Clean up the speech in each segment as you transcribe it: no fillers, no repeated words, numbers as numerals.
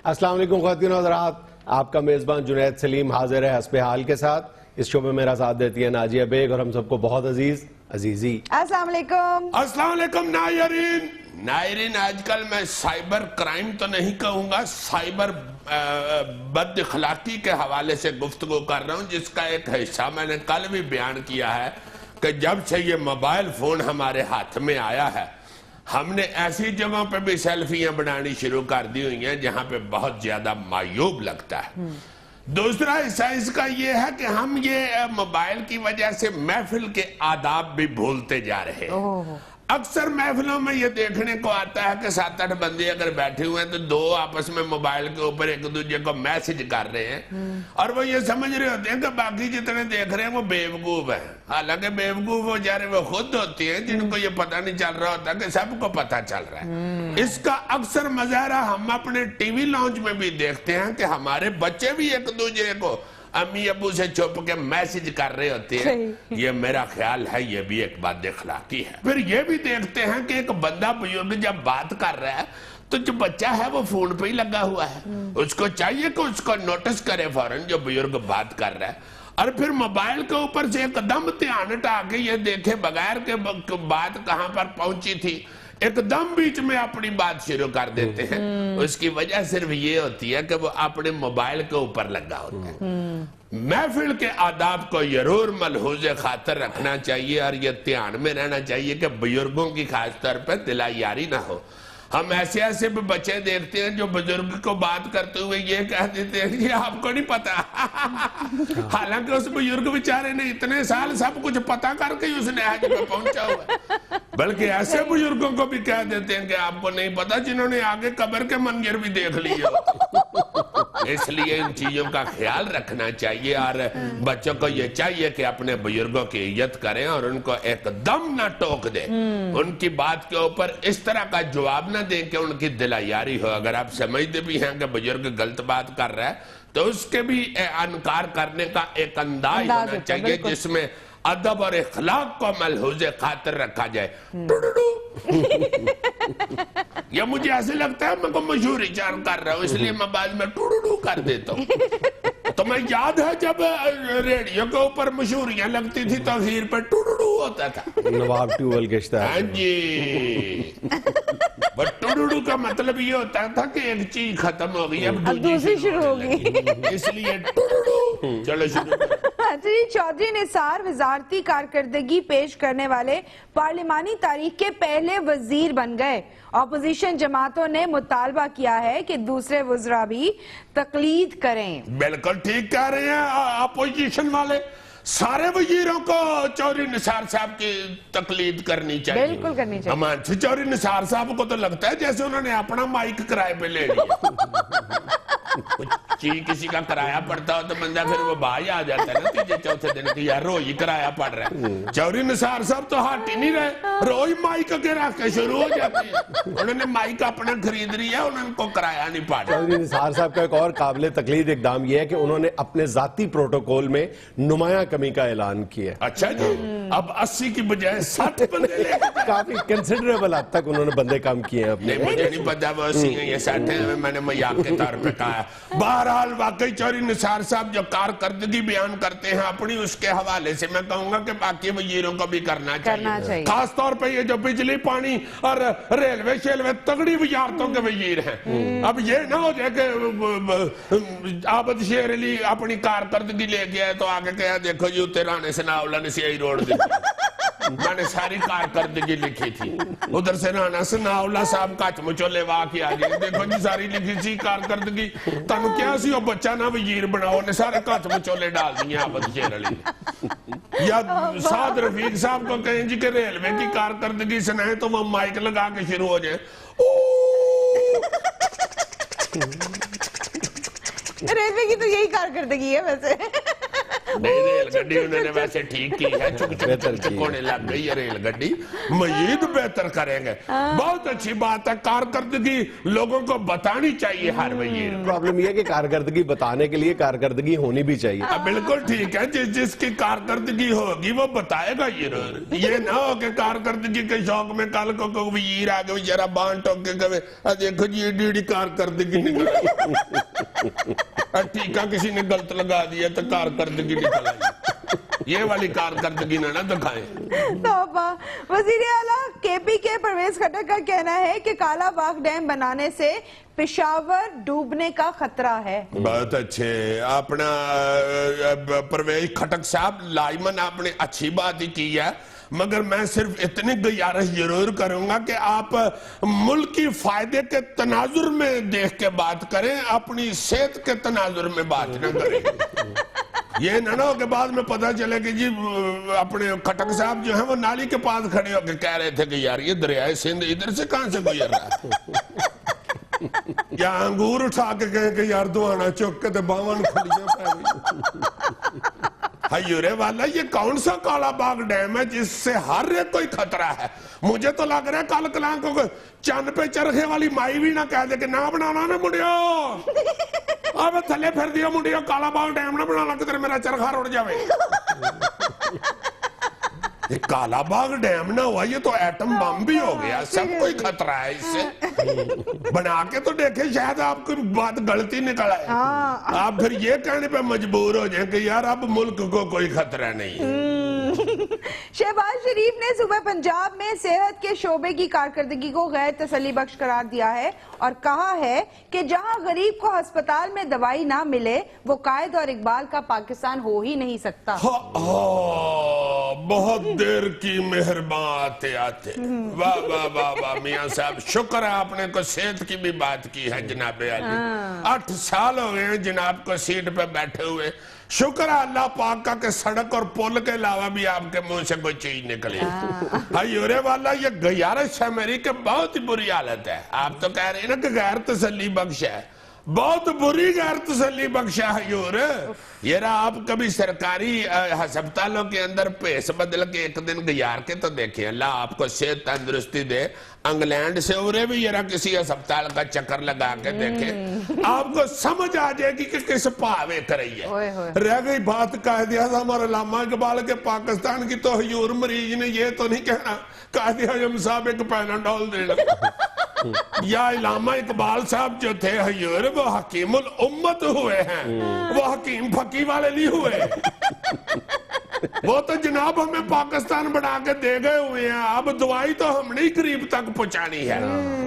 السلام علیکم خواتین و حضرات، آپ کا میزبان جنید سلیم حاضر ہے حسب حال کے ساتھ. اس شو میں میرا ساتھ دیتی ہے ناجیہ بیگ اور ہم سب کو بہت عزیزی. السلام علیکم. السلام علیکم ناظرین. آج کل میں سائبر کرائم تو نہیں کہوں گا، سائبر بد اخلاقی کے حوالے سے گفتگو کر رہا ہوں، جس کا ایک حصہ میں نے کل بھی بیان کیا ہے کہ جب سے یہ موبائل فون ہمارے ہاتھ میں آیا ہے، ہم نے ایسی جگہوں پہ بھی سیلفیاں بنانی شروع کر دی ہوئی ہیں جہاں پہ بہت زیادہ معیوب لگتا ہے. دوسرا حصہ اس کا یہ ہے کہ ہم یہ موبائل کی وجہ سے محفل کے آداب بھی بھولتے جا رہے ہیں. اکثر محفلوں میں یہ دیکھنے کو آتا ہے کہ 7-8 بندے اگر بیٹھے ہوئے ہیں تو دو آپس میں موبائل کے اوپر ایک دوسرے کو میسج کر رہے ہیں اور وہ یہ سمجھ رہے ہوتے ہیں کہ باقی جتنے دیکھ رہے ہیں وہ بیوقوف ہیں. حالانکہ بیوقوف وہ جارے وہ خود ہوتے ہیں جن کو یہ پتہ نہیں چل رہا ہوتا کہ سب کو پتہ چل رہا ہے. اس کا اکثر مظاہرہ ہم اپنے ٹی وی لانچ میں بھی دیکھتے ہیں کہ ہمارے بچے بھی ایک دوسرے کو امی ابو سے چھپ کے میسج کر رہے ہوتے ہیں. یہ میرا خیال ہے یہ بھی ایک بد اخلاقی ہے. پھر یہ بھی دیکھتے ہیں کہ ایک بندہ بزرگ جب بات کر رہا ہے تو جو بچہ ہے وہ فون پہ ہی لگا ہوا ہے. اس کو چاہیے کہ اس کو نوٹس کرے فوراً جو بزرگ بات کر رہا ہے، اور پھر موبائل کے اوپر سے ایک دم دھیان ہٹا کے یہ دیکھے بغیر کہ بات کہاں پر پہنچی تھی، ایک دم بیچ میں اپنی بات شروع کر دیتے ہیں. اس کی وجہ صرف یہ ہوتی ہے کہ وہ اپنے موبائل کے اوپر لگا ہوتا ہے. محفل کے آداب کو ضرور ملحوظ خاطر رکھنا چاہیے اور یہ دھیان میں رہنا چاہیے کہ بزرگوں کی خاص طور پر دلایاری نہ ہو. ہم ایسے بھی بچے دیکھتے ہیں جو بزرگ کو بات کرتے ہوئے یہ کہہ دیتے ہیں کہ آپ کو نہیں پتا. حالانکہ اس بزرگ بیچارے نے اتنے سال سب کچھ پتا کر کے اس نے حج پہ پہنچا ہوا ہے. بلکہ ایسے بزرگوں کو بھی کہہ دیتے ہیں کہ آپ کو نہیں پتا جنہوں نے آگے قبر کے منظر بھی دیکھ لیے. اس لیے ان چیزوں کا خیال رکھنا چاہیے اور بچوں کو یہ چاہیے کہ اپنے بزرگوں کی عزت کریں اور ان کو ایک دم نہ ٹوک دیں. ان کی بات کے اوپر اس طرح کا جواب نہ دیں کہ ان کی دلایاری ہو. اگر آپ سمجھتے بھی ہیں کہ بزرگ غلط بات کر رہا ہے تو اس کے بھی انکار کرنے کا ایک انداز ہونا چاہیے جس میں ادب اور اخلاق کو ملحوظ خاطر رکھا جائے. یہ مجھے ایسے لگتا ہے میں کو مشہوری جان کر رہا ہوں، اس لیے میں بعد میں ٹوڑو کر دیتا ہوں. تو میں یاد ہے جب ریڈیو کے اوپر مشہوریاں لگتی تھی تو تاخیر پہ ٹوڑو ہوتا تھا. نواب ٹیوبل گشتہ ہے. ہاں جی. بٹ ٹوڑو کا مطلب یہ ہوتا تھا کہ ایک چیز ختم ہو گئی اب دوسری شروع ہوگی، اس لیے ٹوڑو. چلو شروع. چودھری نثار وزارتی کارکردگی پیش کرنے والے پارلیمانی تاریخ کے پہلے وزیر بن گئے. اپوزیشن جماعتوں نے مطالبہ کیا ہے کہ دوسرے وزراء بھی تقلید کریں. بالکل ٹھیک کہہ رہے ہیں اپوزیشن والے. سارے وزیروں کو چودھری نثار صاحب کی تقلید کرنی چاہیے. بالکل کرنی چاہیے. ہمارے چودھری نثار صاحب کو تو لگتا ہے جیسے انہوں نے اپنا مائک کرائے پہ لے لیا. کسی کا کرایہ پڑتا ہو تو بندہ پھر وہ باہر آ جاتا ہے نا تیجے چوتھے دن کی یار روز ہی کرایہ پڑ رہا ہے. چودھری نثار صاحب تو ہٹ ہی نہیں رہے، روز مائک کے رکھ کے شروع ہو جاتے ہیں. انہوں نے مائک اپنا خرید لیا، انہوں کو کرایہ نہیں پڑ رہا. چودھری نثار صاحب کا ایک اور قابل تقلید اقدام یہ ہے کہ انہوں نے اپنے ذاتی پروٹوکول میں نمایاں کمی کا اعلان کیا. اچھا جی، اب 80 کی بجائے 60 بندے لے گئے. کافی کنسیڈریبل حد تک انہوں نے بندے کم کیے ہیں اپنے. نہیں مجھے نہیں پتا وہ 80 ہیں یا 60 ہیں، میں نے مذاق کے طور پہ کہا ہے. بہرحال واقعی چودھری نثار صاحب جو کارکردگی بیان کرتے ہیں اپنی، اس کے حوالے سے میں کہوں گا کہ باقی وزیروں کو بھی کرنا چاہیے. خاص طور پہ یہ جو بجلی پانی اور ریلوے شیلوے تگڑی وزارتوں کے وزیر ہیں. اب یہ نہ ہو جائے کہ عابد شیر علی اپنی کارکردگی لے کے آئے تو آگے کہا دیکھو جی رانے ثناءاللہ نے سیاہی روڑ دی. میں نے ساری کارکردگی لکھی تھی، ادھر سے رانا ثناءاللہ صاحب کچ مچولے واہ کی آگئی. دیکھو جی ساری لکھی سی کارکردگی، تنو کیا سی وہ بچہ نہ وزیر بناؤ نے سارے کچ مچولے ڈال دیا عابد شیر علی. یا سعد رفیق صاحب کو کہیں جی کہ ریلوے کی کارکردگی سنائیں تو وہ مائک لگا کے شروع ہو جائیں. ریلوے کی تو یہی کارکردگی ہے ویسے. نہیں ریل گڈی انہوں نے ویسے ٹھیک کی ہے, بہتر کی چکونے لگ گئی ہے ریل گڈی, مزید بہتر کریں گے. بہت اچھی بات ہے, کارکردگی لوگوں کو بتانی چاہیے ہر وزیر. پرابلم یہ ہے کہ کارکردگی بتانے کے لیے کارکردگی ہونی بھی چاہیے. بالکل ٹھیک ہے, جس کی کارکردگی ہوگی وہ بتائے گا. یہ نہ ہو کہ کارکردگی کے شوق میں کل کو کوئی وزیر آگے ذرا بانٹ ہو کے کہے دیکھو جی ایڈی کارکردگی نکل ٹھیکہ کسی نے غلط لگا دیا تو کارکردگی نکل آئی. یہ والی کارکردگی نہ دکھائیں. توبہ. وزیر اعلیٰ کے پی کے پرویز خٹک کا کہنا ہے کہ کالا باغ ڈیم بنانے سے پشاور ڈوبنے کا خطرہ ہے. بہت اچھے, اپنا پرویز خٹک صاحب لائمن آپ نے اچھی بات ہی کی ہے, مگر میں صرف اتنی گزارش ضرور کروں گا کہ آپ ملکی فائدے کے تناظر میں دیکھ کے بات کریں, اپنی صحت کے تناظر میں بات نہ کریں. یہ نہ ہو کہ بعد میں پتہ چلے کہ جی اپنے خٹک صاحب جو ہیں وہ نالی کے پاس کھڑے ہو کے کہہ رہے تھے کہ یار یہ دریائے سندھ ادھر سے کہاں سے گزر رہا ہے, یا انگور اٹھا کے کہیں کہ یار دوانا چوک کے باون کھڑیاں پہ گئی. حیورے والا یہ کون سا کالا باغ ڈیم ہے جس سے ہر ایک کوئی خطرہ ہے؟ مجھے تو لگ رہا ہے کل کلان کو چند پہ چرخے والی مائی بھی نہ کہہ دے کہ نہ بنانا نہ مڈیو, اب تھلے پھر دیا مڈیو, کالا باغ ڈیم نہ بنانا کدھر میرا چرخا روڑ جاوے. یہ کالا باغ ڈیم نہ ہوا, یہ تو ایٹم بم بھی ہو گیا, سب کوئی خطرہ ہے اس سے. بنا کے تو دیکھیں شاید آپ کی بات غلطی نکل آئے, آپ پھر یہ کہنے پہ مجبور ہو جائیں کہ یار اب ملک کو کوئی خطرہ نہیں. شہباز شریف نے صوبہ پنجاب میں صحت کے شعبے کی کارکردگی کو غیر تسلی بخش قرار دیا ہے اور کہا ہے کہ جہاں غریب کو ہسپتال میں دوائی نہ ملے وہ قائد اور اقبال کا پاکستان ہو ہی نہیں سکتا. بہت دیر کی مہربان آتے آتے, واہ واہ واہ واہ میاں صاحب, شکر ہے آپ نے کو صحت کی بھی بات کی ہے جناب علی. 8 سال ہو گئے ہیں جناب کو سیٹ پہ بیٹھے ہوئے, شکر ہے اللہ پاک کا کہ سڑک اور پول کے علاوہ بھی آپ کے منہ سے کوئی چیز نکلی. حیورے والا یہ گزارش ہے میری کہ بہت ہی بری حالت ہے. آپ تو کہہ رہے ہیں نا کہ غیر تسلی بخش ہے, بہت بری غیر تسلی بخش ہے حیور. یہ رہا آپ کبھی سرکاری ہسپتالوں کے اندر پیس بدل کے ایک دن گزار کے تو دیکھیں, اللہ آپ کو صحت تندرستی دے. انگلینڈ سے اورے بھی یہ رہا کسی ہسپتال کا چکر لگا کے دیکھیں, آپ کو سمجھ آ جائے گی کہ کس پاوے کر رہی ہے. رہ گئی بات قائد اعظم ہمارا علامہ اقبال کے پاکستان کی, تو حیور مریض نے یہ تو نہیں کہنا قائد اعظم صاحب ایک پیناڈول دینا. یا علامہ اقبال صاحب جو تھے حیور وہ حکیم الامت ہوئے ہیں, وہ حکیم پھکی والے نہیں ہوئے. وہ تو جناب ہمیں پاکستان بنا کے دے گئے ہوئے ہیں, اب دعائی تو ہم نہیں قریب تک پہنچانی ہے.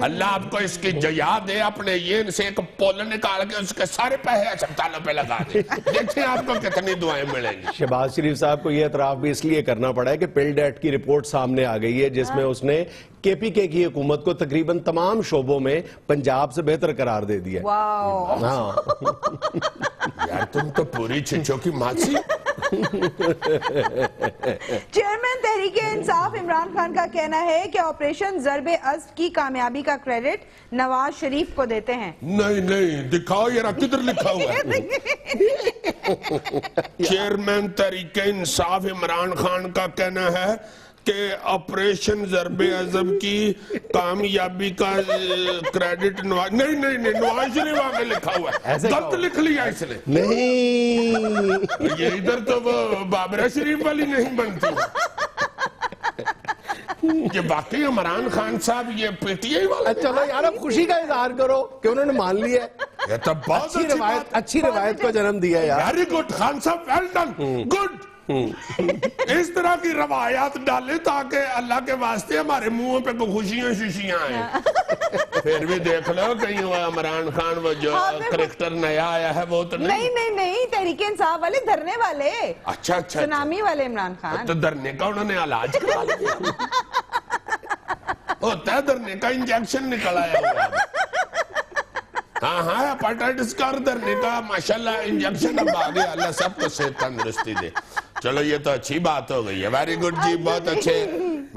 اللہ آپ کو اس کی جیا دے, اپنے یہ سے ایک پول نکال کے اس کے سارے پیسے ہسپتالوں پہ لگا دے, دیکھیں آپ کو کتنی دعائیں ملیں گی. شہباز شریف صاحب کو یہ اعتراف بھی اس لیے کرنا پڑا ہے کہ پلڈیٹ کی رپورٹ سامنے آ گئی ہے جس میں اس نے کے پی کے کی حکومت کو تقریباً تمام شعبوں میں پنجاب سے بہتر قرار دے دیا. یار تم تو پوری چھچوں کی ماسی. چیئرمین تحریک انصاف عمران خان کا کہنا ہے کہ آپریشن ضرب اسد کی کامیابی کا کریڈٹ نواز شریف کو دیتے ہیں. نہیں دکھاؤ یار کدھر لکھا ہوا ہے. چیئرمین تحریک انصاف عمران خان کا کہنا ہے کہ آپریشن ضرب اعظم کی کامیابی کا کریڈٹ نواز, نہیں نواز شریف آگے لکھا ہوا ہے, غلط لکھ لیا اس نے. نہیں یہ ادھر تو وہ بابرہ شریف والی نہیں بنتی. یہ باقی عمران خان صاحب یہ پی ٹی آئی والا. چلو یار اب خوشی کا اظہار کرو کہ انہوں نے مان لیا. یہ تو بہت اچھی روایت کو جنم دیا یار. ویری گڈ خان صاحب, ویل ڈن, گڈ. اس طرح کی روایات ڈالے تاکہ اللہ کے واسطے ہمارے منہوں پہ کوئی خوشیاں شوشیاں آئیں. پھر بھی دیکھ لو کہیں وہ عمران خان وہ جو کریکٹر نیا آیا ہے وہ تو نہیں تحریک انصاف والے, دھرنے والے. اچھا سنامی والے عمران خان. تو دھرنے کا انہوں نے علاج کرا لیا ہوتا ہے, دھرنے کا انجیکشن نکل آیا ہوا. ہاں ہیپاٹائٹس کا دھرنے کا ماشاءاللہ انجیکشن اب آ گیا. اللہ سب کو صحت تندرستی دے. چلو یہ تو اچھی بات ہو گئی ہے, ویری گڈ جی, بہت اچھے.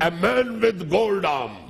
A man with gold arm।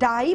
2.5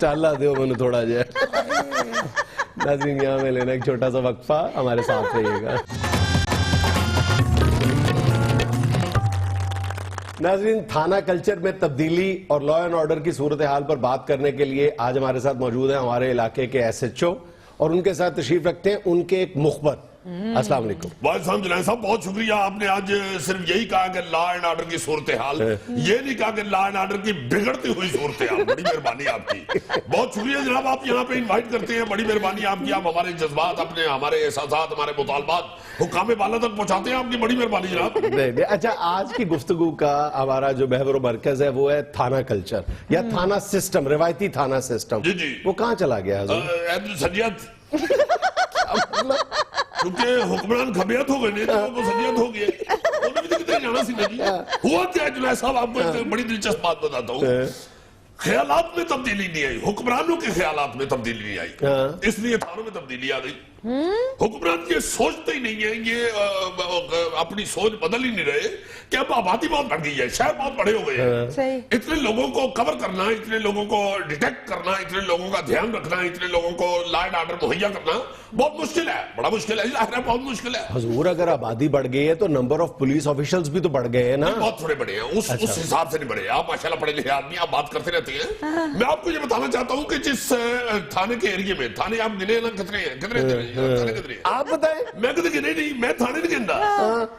ٹالا دیو میں تھوڑا جائے. ناظرین یہاں میں لینا ایک چھوٹا سا وقفہ, ہمارے ساتھ رہیے گا. ناظرین, تھانہ کلچر میں تبدیلی اور لا اینڈ آرڈر کی صورتحال پر بات کرنے کے لیے آج ہمارے ساتھ موجود ہیں ہمارے علاقے کے SHO, اور ان کے ساتھ تشریف رکھتے ہیں ان کے ایک مخبر. السلام علیکم. واحد صاحب جنید صاحب بہت شکریہ, آپ نے آج صرف یہی کہا کہ لا اینڈ آرڈر کی صورتحال, یہ نہیں کہا کہ لا اینڈ آرڈر کی بگڑتی ہوئی صورتحال. بڑی مہربانی آپ کی, بہت شکریہ جناب, آپ یہاں پہ انوائٹ کرتے ہیں, بڑی مہربانی آپ کی. آپ ہمارے جذبات, اپنے ہمارے احساسات, ہمارے مطالبات حکام بالا تک پہنچاتے ہیں, آپ کی بڑی مہربانی جناب. اچھا, آج کی گفتگو کا ہمارا جو محور و مرکز ہے وہ ہے تھانہ کلچر یا تھانہ سسٹم, روایتی تھانہ سسٹم. جی جی, وہ کہاں چلا گیا حضور؟ سجیت, کیونکہ حکمران خبیت ہو گئے نہیں تو وہ سجیت ہو گئے, انہوں نے بھی کتنے جانا سی نہیں. ہوا کیا ہے جنید صاحب, آپ کو ایک بڑی دلچسپ بات بتاتا ہوں. خیالات میں تبدیلی نہیں آئی, حکمرانوں کے خیالات میں تبدیلی نہیں آئی, اس لیے تھانوں میں تبدیلی آ گئی. حکمران یہ سوچتے ہی نہیں ہے, یہ اپنی سوچ بدل ہی نہیں رہے کہ اب آبادی بہت بڑھ گئی ہے, شہر بہت بڑے ہو گئے ہیں, اتنے لوگوں کو کور کرنا, اتنے لوگوں کو ڈیٹیکٹ کرنا, اتنے لوگوں کا دھیان رکھنا, اتنے لوگوں کو لا اینڈ آرڈر مہیا کرنا بہت مشکل ہے, بڑا مشکل ہے, ظاہر ہے بہت مشکل ہے. حضور, اگر آبادی بڑھ گئی ہے تو نمبر آف پولیس آفیشلز بھی تو بڑھ گئے ہیں نا. بہت تھوڑے بڑے ہیں, اس حساب سے نہیں بڑھے. آپ ماشاءاللہ پڑھے لکھے آدمی, آپ بات کرتے رہتے ہیں. میں آپ کو یہ بتانا چاہتا ہوں کہ جس تھانے کے ایریے میں, تھانے آپ گنے نا کتنے ہیں, کتنے آپ بتائیں. میں کدھر گنے نہیں, میں تھانے نہیں گندا,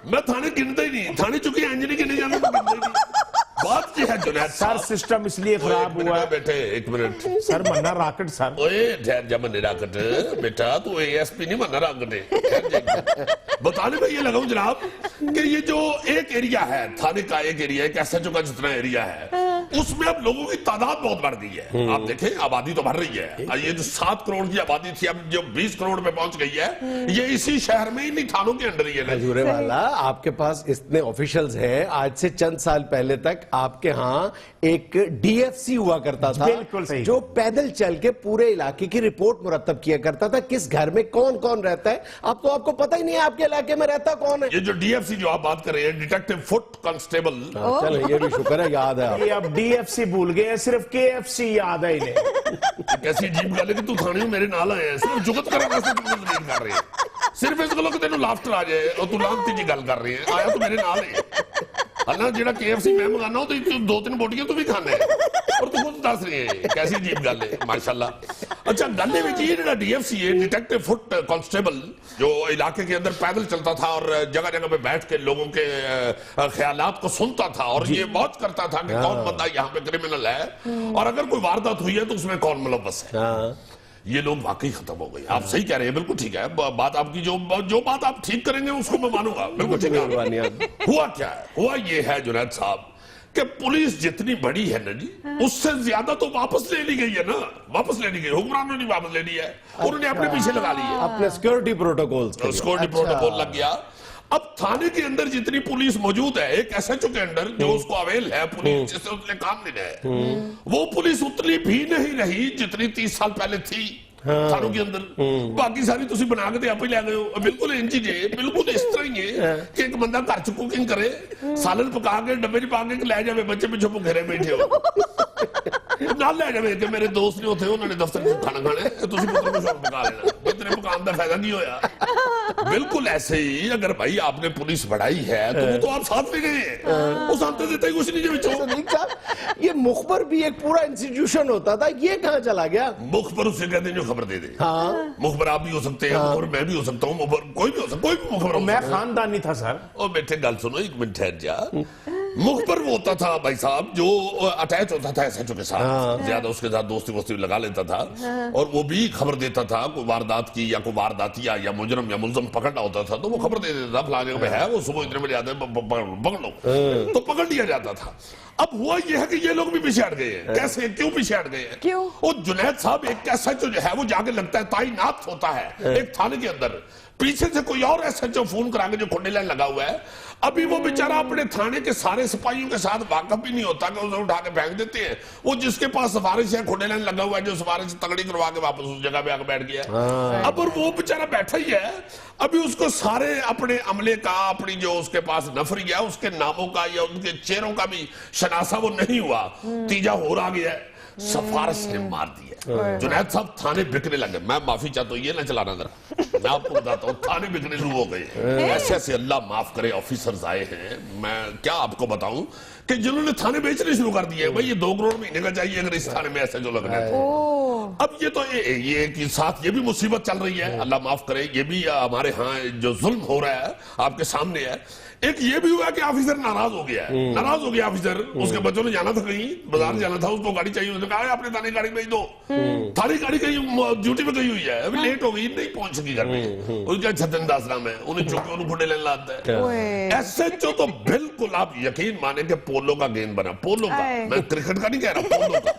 میں تھانے گنتا ہی نہیں, تھانے چکے ہیں نہیں گنے جانا, میں گنتا ہی نہیں. بات یہ ہے جنید سر, سسٹم اس لیے خراب ہوا ہے. بیٹھے ایک منٹ سر, منا راکٹ سر. اوے ٹھہر جا, منے راکٹ بیٹا, تو ASP نہیں منا راکٹ ہے. بتانے میں یہ لگا ہوں جناب کہ یہ جو ایک ایریا ہے تھانے کا, ایک ایریا, ایک SHO کا جتنا ایریا ہے, اس میں اب لوگوں کی تعداد بہت بڑھ گئی ہے. آپ دیکھیں آبادی تو بڑھ رہی ہے, یہ جو 7 کروڑ کی آبادی تھی اب جو 20 کروڑ میں پہنچ گئی ہے, یہ اسی شہر میں انہی تھانوں کے اندر ہی ہے. حضور والا, آپ کے پاس اتنے آفیشلز ہیں, آج سے چند سال پہلے تک آپ کے ہاں ایک DFC ہوا کرتا تھا, بالکل صحیح, جو پیدل چل کے پورے علاقے کی رپورٹ مرتب کیا کرتا تھا, کس گھر میں کون کون رہتا ہے. اب تو آپ کو پتہ ہی نہیں ہے آپ کے علاقے میں رہتا کون ہے. یہ جو DFC جو آپ بات کر رہے ہیں, ڈیٹیکٹیو فٹ کانسٹیبل, چلیں یہ بھی شکر ہے, یاد ہے آپ. یہ اب DFC بھول گئے ہیں, صرف KFC یاد ہے انہیں. کیسی عجیب گل ہے کہ تو تھانے میرے نال آئے ہیں, صرف جگت کرنے سے تم تقریر کر رہے ہیں, صرف اس گلو کہ تینوں لافٹر آ جائے اور تو لانتی جی گل کر رہے ہیں, آیا تو میرے نال ہے. اللہ جیڑا KFC میں منگانا ہو تو 2-3 بوٹیاں تو بھی کھانے ہیں, اور تو خود دس رہے ہیں, کیسی عجیب گل ہے ماشاءاللہ. اچھا, گلے میں یہ جڑا DFC ہے, ڈیٹیکٹیو فٹ کانسٹیبل, جو علاقے کے اندر پیدل چلتا تھا اور جگہ جگہ پہ بیٹھ کے لوگوں کے خیالات کو سنتا تھا اور یہ واچ کرتا تھا کہ کون بندہ یہاں پہ کرمنل ہے, اور اگر کوئی واردات ہوئی ہے تو اس میں کون ملوث ہے. یہ لوگ واقعی ختم ہو گئے. آپ صحیح کہہ رہے ہیں, بالکل ٹھیک ہے بات آپ کی, جو بات آپ ٹھیک کریں گے اس کو میں مانوں گا, بالکل ٹھیک ہے. ہوا کیا ہے, ہوا یہ ہے جنید صاحب کہ پولیس جتنی بڑی ہے نا جی, اس سے زیادہ تو واپس لے لی گئی ہے نا, واپس لے لی گئی, حکمرانوں نے واپس لے لی ہے, انہوں نے اپنے پیچھے لگا لی ہے, اپنے سیکورٹی پروٹوکول لگ گیا. اب تھانے کے اندر جتنی پولیس موجود ہے, ایک SHO کے اندر جو اس کو اویل ہے پولیس جس سے اس نے کام لینا ہے, وہ پولیس اتنی بھی نہیں رہی جتنی 30 سال پہلے تھی تھانوں کے اندر. باقی ساری تسی بنا کے آپ ہی لے گئے ہو, بالکل انجی جے, بالکل اس طرح ہی ہے کہ ایک بندہ گھر چ کوکنگ کرے, سالن پکا کے ڈبے چ پا کے لے جائے, بچے پیچھے بھوکے بیٹھے ہو, نہ لے جائے کہ میرے دوست نے ہوتے انہوں نے دفتر میں کھانا کھانا ہے, تسی پتر کو شوق پکا لینا, اتنے پکان کا فائدہ نہیں ہویا. بالکل ایسے ہی اگر بھائی آپ نے پولیس بڑھائی ہے تو وہ تو آپ ساتھ لے گئے, اس آنتے دیتا ہی کچھ نہیں جو بچوں. یہ مخبر بھی ایک پورا انسٹیٹیوشن ہوتا تھا, یہ کہاں چلا گیا؟ مخبر اسے کہتے ہیں جو خبر دے دے. مخبر آپ بھی ہو سکتے ہیں, مخبر میں بھی ہو سکتا ہوں, مخبر کوئی بھی ہو سکتا, کوئی بھی مخبر. میں خاندانی تھا سر. او بیٹھے گل سنو, ایک منٹ ٹھہر جا. مخبر وہ ہوتا تھا بھائی صاحب جو اٹیچ ہوتا تھا SHO کے ساتھ, زیادہ اس کے ساتھ دوستی وستی لگا لیتا تھا, اور وہ بھی خبر دیتا تھا کوئی واردات کی یا کوئی وارداتیہ یا مجرم یا ملزم پکڑنا ہوتا تھا تو وہ خبر دے دیتا تھا, فلاں جگہ پہ ہے, وہ صبح اتنے بجے آتے ہیں, پکڑ لو, تو پکڑ لیا جاتا تھا. اب ہوا یہ ہے کہ یہ لوگ بھی پیچھے ہٹ گئے ہیں. کیسے, کیوں پیچھے ہٹ گئے ہیں؟ کیوں؟ وہ جنید صاحب ایک SHO جو ہے وہ جا کے لگتا ہے تعینات ہوتا ہے ایک تھانے کے اندر, پیچھے سے کوئی اور SHO فون کرا کے جو کھنڈے لائن لگا ہوا ہے, ابھی وہ بیچارہ اپنے تھانے کے سارے سپاہیوں کے ساتھ واقف بھی نہیں ہوتا کہ اسے اٹھا کے پھینک دیتے ہیں. وہ جس کے پاس سفارش ہے, کھنڈے لائن لگا ہوا ہے, جو سفارش تگڑی کروا کے واپس اس جگہ پہ آ کے بیٹھ گیا. اب اور وہ بیچارہ بیٹھا ہی ہے, ابھی اس کو سارے اپنے عملے کا, اپنی جو اس کے پاس نفری ہے اس کے ناموں کا یا ان کے چہروں کا بھی شناسہ وہ نہیں ہوا, تیجا ہو رہا گیا ہے. سفارش نے مار دی ہے. جنید صاحب تھانے بکنے لگے. میں معافی چاہتا ہوں, یہ نہ چلانا ذرا, میں آپ کو بتاتا ہوں, تھانے بکنے شروع ہو گئے. ایسے ایسے اللہ معاف کرے آفیسرز آئے ہیں, میں کیا آپ کو بتاؤں, کہ جنہوں نے تھانے بیچنے شروع کر دیے. بھائی یہ 2 کروڑ مہینے کا چاہیے اگر اس تھانے میں ایسے جو لگنا ہے. اب یہ تو یہ کہ ساتھ یہ بھی مصیبت چل رہی ہے, اللہ معاف کرے, یہ بھی ہمارے ہاں جو ظلم ہو رہا ہے آپ کے سامنے ہے. ایک یہ بھی ہوا کہ آفیسر ناراض ہو گیا ہے, ناراض ہو گیا آفیسر. اس کے بچوں نے جانا تھا کہیں بازار جانا تھا, اس کو گاڑی چاہیے, اس نے کہا اپنے تھانے گاڑی بھیج دو. تھانے گاڑی کہیں ڈیوٹی پہ گئی ہوئی ہے, ابھی لیٹ ہو گئی, نہیں پہنچ سکی گھر میں. اس کا چھتن داس نام ہے, انہیں چونکہ انہوں پھٹے لینے لاتا ہے. ایسے جو تو بالکل آپ یقین مانیں کہ پولو کا گیند بنا, پولو کا, میں کرکٹ کا نہیں کہہ رہا, پولو کا,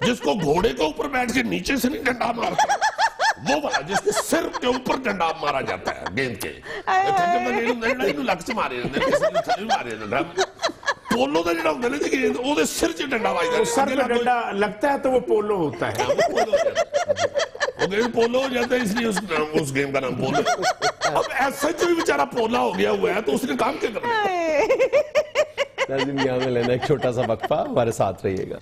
جس کو گھوڑے کے اوپر بیٹھ کے نیچے سے نہیں ڈنڈا مارتا, وہ والا جس کے سر کے اوپر ڈنڈا مارا جاتا ہے گیند کے. لک سے مارے پولو کا جڑا ہوتا ہے نا گیند, وہ سر چ ڈنڈا واجتا ہے. سر پہ ڈنڈا لگتا ہے تو وہ پولو ہوتا ہے. وہ گیم پولو ہو جاتا ہے, اس لیے اس گیم کا نام پولو. اب ایسا جو بھی بیچارہ پولا ہو گیا ہوا ہے تو اس نے کام کیا کرنا ہے. ناظرین یہاں میں لینا ایک چھوٹا سا وقفہ, ہمارے ساتھ رہیے گا.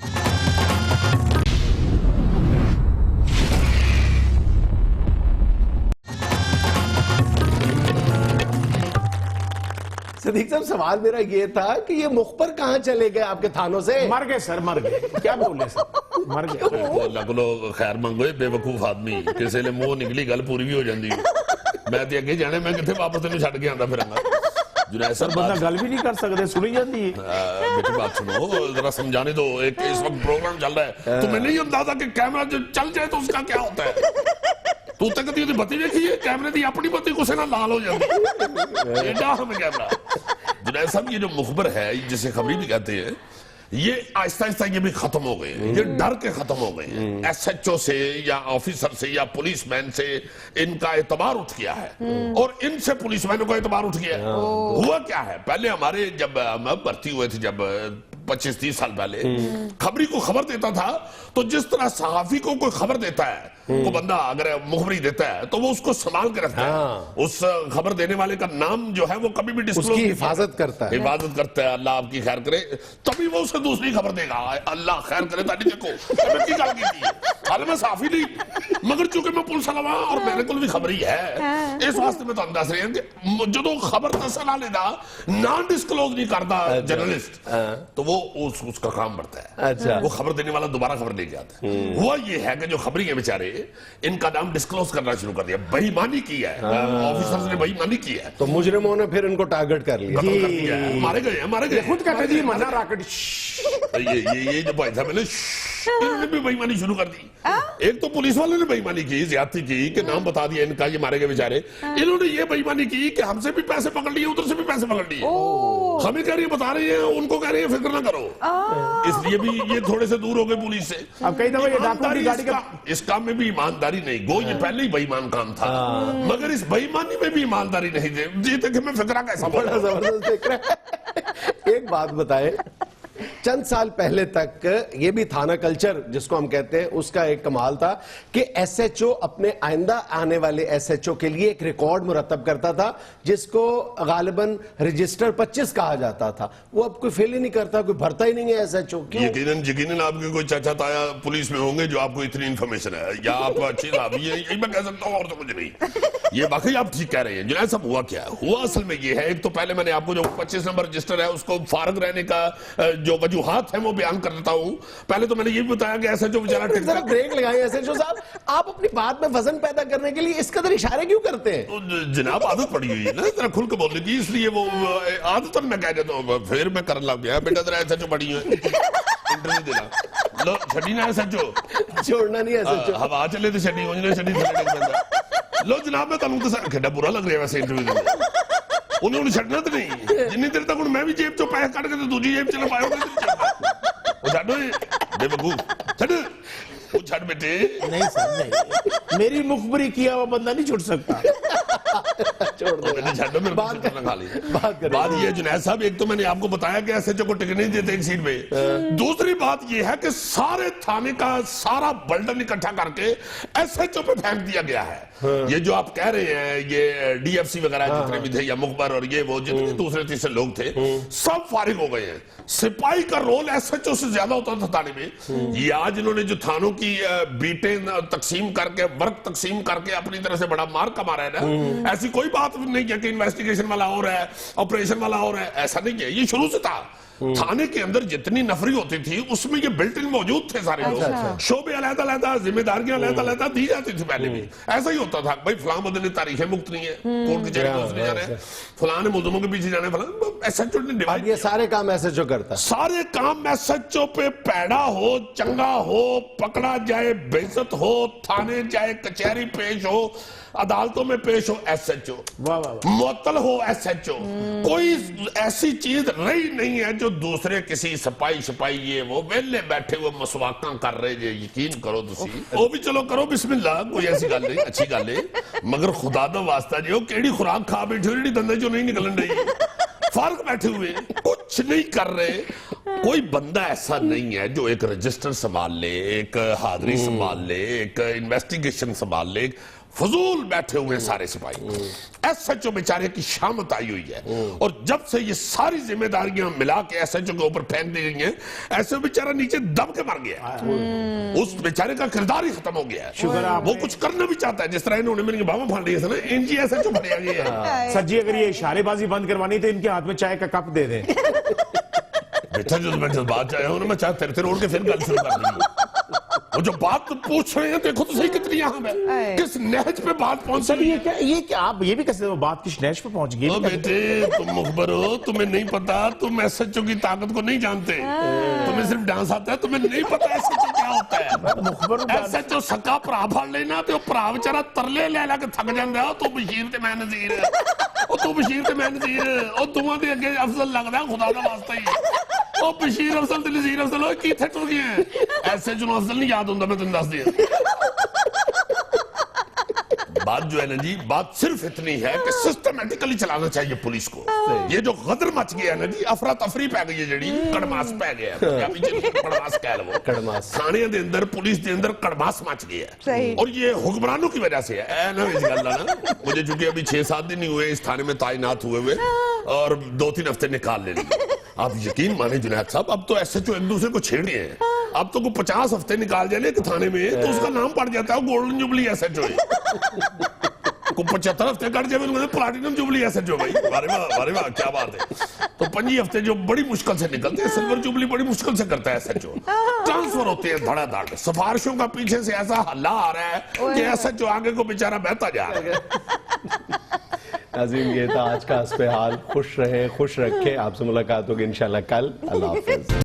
صدیق صاحب سوال میرا یہ تھا کہ یہ مخبر کہاں چلے گئے آپ کے تھانوں سے؟ مر گئے سر, مر گئے. کیا بولے سر, مر گئے. اللہ کو خیر منگو, بے وقوف آدمی, کسی نے منہ نکلی گل پوری بھی ہو جاندی. میں تے اگے جانے, میں کتنے واپس تینوں چھڈ کے آندا پھراں گا. جنید سر بندہ گل بھی نہیں کر سکتے, سنی جاتی ہے. بیٹی بات سنو ذرا, سمجھانے دو. ایک اس وقت پروگرام چل رہا ہے, تمہیں نہیں اندازہ کہ کیمرہ جو چل جائے تو اس کا کیا ہوتا ہے. تو تک کدی بتی دیکھی ہے کیمرے دی, اپنی بتی کسے نہ لال ہو جاتی. ایڈا ہمیں کیمرہ. جنید صاحب یہ جو مخبر ہے, جسے خبری بھی کہتے ہیں, یہ آہستہ آہستہ یہ بھی ختم ہو گئے ہیں. یہ ڈر کے ختم ہو گئے ہیں. ایس ایچ او سے یا آفیسر سے یا پولیس مین سے ان کا اعتبار اٹھ گیا ہے, اور ان سے پولیس مینوں کا اعتبار اٹھ گیا ہے. ہوا کیا ہے, پہلے ہمارے جب ہم بھرتی ہوئے تھے, جب 25-30 سال پہلے, خبری کو خبر دیتا تھا تو جس طرح صحافی کو کوئی خبر دیتا ہے, کو بندہ اگر مخبری دیتا ہے تو وہ اس کو سنبھال کے رکھتا ہے. اس خبر دینے والے کا نام جو ہے وہ کبھی بھی ڈسکلوز اس کی حفاظت کرتا ہے, حفاظت کرتا ہے. اللہ آپ کی خیر کرے, تبھی وہ اسے دوسری خبر دے گا. اللہ خیر کرے. تاکہ دیکھو میں کی گل کی تھی, حال میں صحافی نہیں, مگر چونکہ میں پولیس والا ہوں اور میرے کو بھی خبری ہے, اس واسطے میں تو دس رہے ہیں کہ جدو خبر دسن والے دا نان ڈسکلوز نہیں کرتا جرنلسٹ, تو وہ اس کا کام بڑھتا ہے. وہ خبر دینے والا دوبارہ خبر لے کے آتا ہے. ہوا یہ ہے کہ جو خبری ہیں بیچارے, ان کا نام ڈسکلوز کرنا شروع کر دیا. بے ایمانی کی ہے, آفیسرز نے بے ایمانی کی ہے, تو مجرموں نے پھر ان کو ٹارگٹ کر لیا, قتل کر دیا ہے. مارے گئے, مارے گئے. خود کہتے جی مزہ راکٹ. یہ جو بھائی صاحب نے انہوں نے بھی بے ایمانی شروع کر دی. ایک تو پولیس والوں نے بے ایمانی کی, زیادتی کی, کہ نام بتا دیا ان کا, یہ مارے گئے بیچارے. انہوں نے یہ بے ایمانی کی کہ ہم سے بھی پیسے پکڑ لیے, ادھر سے بھی پیسے پکڑ لیے. ہمیں کہہ رہی ہیں بتا رہی ہیں, ان کو کہہ رہی ہیں فکر نہ کرو. اس لیے بھی یہ تھوڑے سے دور ہو گئے پولیس سے. اب کئی دفعہ یہ ڈاکو کی گاڑی کا, اس کام میں بھی ایمانداری نہیں. گو یہ پہلے ہی بے ایمان کام تھا, مگر اس بے ایمانی میں بھی ایمانداری نہیں تھی. جی دیکھیں میں فکرہ کیسا بڑا زبردست دیکھ رہا ہے. ایک بات بتائیں, چند سال پہلے تک یہ بھی تھانہ کلچر جس کو ہم کہتے ہیں, اس کا ایک کمال تھا کہ ایس ایچ او اپنے آئندہ آنے والے ایس ایچ او کے لیے ایک ریکارڈ مرتب کرتا تھا, جس کو غالباً رجسٹر 25 کہا جاتا تھا. وہ اب کوئی فیل ہی نہیں کرتا, کوئی بھرتا ہی نہیں ہے ایس ایچ او. یقیناً آپ کے کوئی چاچا تایا پولیس میں ہوں گے جو آپ کو اتنی انفارمیشن ہے, یا آپ کو اچھی صحافی ہے, یہی میں کہہ سکتا ہوں, اور تو مجھے نہیں. یہ واقعی آپ ٹھیک کہہ رہے ہیں. جنید صاحب ہوا کیا ہے, ہوا اصل میں یہ ہے, ایک تو پہلے میں نے آپ کو جو 25 نمبر رجسٹر ہے اس کو فارغ رہنے کا جو وجوہات ہیں وہ بیان کر دیتا ہوں. پہلے تو میں نے یہ بھی بتایا کہ ایسا جو بیچارہ ذرا بریک لگائیں ایس ایچ او صاحب, آپ اپنی بات میں وزن پیدا کرنے کے لیے اس قدر اشارے کیوں کرتے ہیں؟ جناب عادت پڑی ہوئی ہے نا ذرا کھل کے بولنے کی, اس لیے وہ عادت میں کہہ دیتا ہوں. پھر میں کرنے لگ گیا, بیٹا ذرا ایس ایچ او پڑی ہوئی ہے, انٹرویو دینا. لو چھٹی نا ایس ایچ او, چھوڑنا نہیں ایس ایچ او, ہوا چلے تو چھٹی ہو جائے, چھٹی لو جناب میں تمہیں تو کھڑا برا لگ رہا ہے ویسے انٹرویو دینا. انہوں نے چھڑنا تو نہیں, جنی دیر تک میں بھی جیب چو پیسے کٹ کے تو دوسری جیب چلا پایا وہ چھڑو بے وقوف, چھڑ وہ چھڑ بیٹے. نہیں سر نہیں, میری مخبری کیا ہوا بندہ نہیں چھوڑ سکتا. چھوڑ دیں بات یہ جنید صاحب، ایک تو میں نے آپ کو بتایا کہ ایس ایچ او کو ٹکٹ نہیں دیتے ایک سیٹ پہ، دوسری بات یہ ہے کہ سارے تھانے کا سارا بلڈن اکٹھا کر کے ایس ایچ او پہ پھینک دیا گیا ہے۔ یہ جو آپ کہہ رہے ہیں یہ ڈی ایف سی وغیرہ جتنے بھی تھے یا مخبر اور یہ وہ جتنے دوسرے تیسرے لوگ تھے سب فارغ ہو گئے ہیں۔ سپاہی کا رول ایس ایچ او سے زیادہ ہوتا تھا تھانے میں۔ یہ آج انہوں نے جو تھانوں کی بیٹیں تقسیم کر کے ورک تقسیم کر کے اپنی طرح سے بڑا مار کما رہا ہے نا، ایسی کوئی بات نہیں ہے کہ انویسٹیگیشن والا ہو رہا ہے آپریشن والا ہو رہا ہے، ایسا نہیں ہے، یہ شروع سے تھا۔ تھانے کے اندر جتنی نفری ہوتی تھی اس میں یہ بلٹ ان موجود تھے سارے لوگ، شعبے علیحدہ علیحدہ، ذمہ داریاں علیحدہ علیحدہ دی جاتی تھی پہلے بھی، ایسا ہی ہوتا تھا بھائی فلاں بندے نے تاریخیں مکت نہیں ہے، کورٹ کچہری میں اس نے جانا ہے، فلاں نے ملزموں کے پیچھے جانا ہے، فلاں ایس ایچ او نے ڈیوائڈ، یہ سارے کام ایس ایچ او کرتا ہے، سارے کام ایس ایچ او پہ پیڑا ہو، چنگا ہو، پکڑا جائے بےعزت ہو، تھانے جائے کچہری پیش ہو، عدالتوں میں پیش ہو ایس ایچ او، معطل ہو ایس ایچ او، کوئی ایسی چیز رہی نہیں ہے جو دوسرے کسی سپاہی شپاہی یہ وہ ویلے بیٹھے ہوئے مسواکاں کر رہے جے، یقین کرو تسی وہ بھی چلو کرو بسم اللہ، کوئی ایسی گل نہیں، اچھی گل ہے، مگر خدا دا واسطہ جو کیڑی خوراک کھا بیٹھے ہو جڑی دندے جو نہیں نکلن رہی، فارغ بیٹھے ہوئے کچھ نہیں کر رہے۔ کوئی بندہ ایسا نہیں ہے جو ایک رجسٹر سنبھال لے، ایک حاضری سنبھال لے، ایک انویسٹیگیشن سنبھال لے، فضول بیٹھے ہوئے سارے سپاہی۔ ایس ایچ او بیچارے کی شامت آئی ہوئی ہے، اور جب سے یہ ساری ذمہ داریاں ملا کے ایس ایچ او کے اوپر پھینک دی گئی ہیں، ایسے بیچارہ نیچے دب کے مر گیا ہے، اس بیچارے کا کردار ہی ختم ہو گیا ہے، وہ کچھ کرنا بھی چاہتا ہے، جس طرح انہوں نے میری باما پھاڑ رہی ہے نا، ان جی ایس ایچ او بڑھیا گیا ہے۔ سر جی اگر یہ اشارے بازی بند کروانی تو ان کے ہاتھ میں چائے کا کپ دے دیں۔ بیٹھا جو میں بات چاہے ہوں نا، میں چاہے تیرے تیرے اڑ کے پھر گل شروع کر دوں، وہ جو بات پوچھ رہے ہیں دیکھو تو صحیح کتنی اہم ہے، کس نہج پہ بات پہنچ سر یہ کہ آپ یہ بھی کہتے ہیں بات کس نہج پہ پہنچ گئی؟ بیٹے تم مخبر ہو، تمہیں نہیں پتا، تم ایس ایچ او کی طاقت کو نہیں جانتے، تمہیں صرف ڈانس آتا ہے، تمہیں نہیں پتا ایس ایچ او کیا ہوتا ہے۔ ایس ایچ او سکا پرا پھڑ لینا تو پرا بچارا ترلے لے لے کے تھک جاندہ ہے، تو بشیر تے میں نظیر ہے، تو بشیر تے میں نظیر ہے، اور تمہیں دے اگے افضل لگتا ہے خدا دا واسطہ ہی، وہ بشیر افضل تے نظیر افضل ہوئے کی تھے ٹر گئے ہیں، ایس ایچ او افضل نہیں یاد ہوندہ، میں تم دس دیا۔ بات جو ہے نا جی، بات صرف اتنی ہے کہ سسٹمیٹیکلی چلانا چاہیے پولیس کو۔ یہ جو غدر مچ گیا ہے نا جی، افراتفری پہ گئی ہے جڑی، کڑماس پہ گیا ہے، کڑماس کہہ لو، تھانے دے اندر پولیس دے اندر کڑماس مچ گیا ہے، اور یہ حکمرانوں کی وجہ سے ہے۔ اے نا اس گل نا، مجھے چونکہ ابھی 6-7 دن ہی ہوئے اس تھانے میں تعینات ہوئے اور 2-3 ہفتے نکال لے لیے۔ آپ یقین مانیں جنید صاحب، اب تو ایس ایچ او ایک دوسرے کو چھیڑ رہے ہیں، اب تو کوئی 50 ہفتے نکال جائے کہ تھانے میں تو اس کا نام پڑ جاتا ہے golden jubilee S H O, کوئی 75 ہفتے کٹ جائے platinum jubilee S H O. بھائی وارے واہ کیا بات ہے، تو 5 ہفتے جو بڑی مشکل سے نکلتے ہیں، سلور جوبلی بڑی مشکل سے کرتا ہے ایس ایچ او، ٹرانسفر ہوتے ہیں دھڑا دھڑ، سفارشوں کا پیچھے سے ایسا حلہ آ رہا ہے کہ ایس ایچ او آگے کو بیچارہ بہتا جا رہا ہے۔ عظیم، یہ تھا آج کا اس پہ حال، خوش رہے، خوش رکھے، آپ سے ملاقات ہوگی انشاءاللہ کل، اللہ حافظ۔